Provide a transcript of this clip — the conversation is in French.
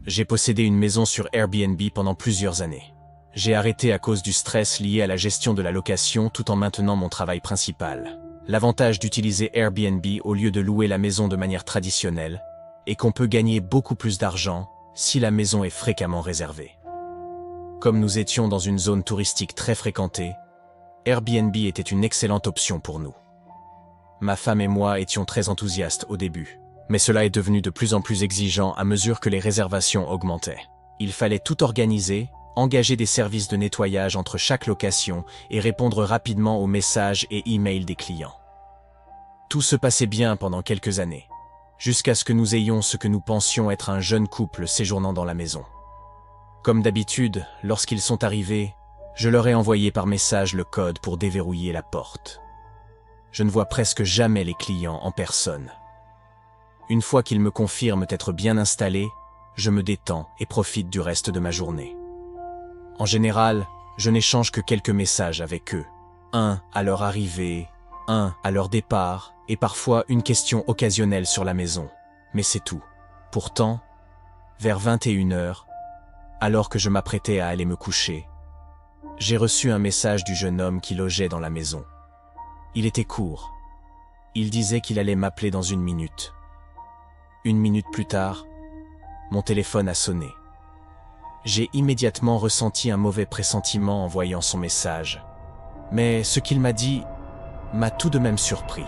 J'ai possédé une maison sur Airbnb pendant plusieurs années. J'ai arrêté à cause du stress lié à la gestion de la location tout en maintenant mon travail principal. L'avantage d'utiliser Airbnb au lieu de louer la maison de manière traditionnelle est qu'on peut gagner beaucoup plus d'argent si la maison est fréquemment réservée. Comme nous étions dans une zone touristique très fréquentée, Airbnb était une excellente option pour nous. Ma femme et moi étions très enthousiastes au début, mais cela est devenu de plus en plus exigeant à mesure que les réservations augmentaient. Il fallait tout organiser, engager des services de nettoyage entre chaque location et répondre rapidement aux messages et emails des clients. Tout se passait bien pendant quelques années, jusqu'à ce que nous ayons ce que nous pensions être un jeune couple séjournant dans la maison. Comme d'habitude, lorsqu'ils sont arrivés, je leur ai envoyé par message le code pour déverrouiller la porte. Je ne vois presque jamais les clients en personne. Une fois qu'ils me confirment être bien installés, je me détends et profite du reste de ma journée. En général, je n'échange que quelques messages avec eux. Un à leur arrivée, un à leur départ, et parfois une question occasionnelle sur la maison. Mais c'est tout. Pourtant, vers 21h, alors que je m'apprêtais à aller me coucher, j'ai reçu un message du jeune homme qui logeait dans la maison. Il était court. Il disait qu'il allait m'appeler dans 1 minute. 1 minute plus tard, mon téléphone a sonné. J'ai immédiatement ressenti un mauvais pressentiment en voyant son message. Mais ce qu'il m'a dit m'a tout de même surpris.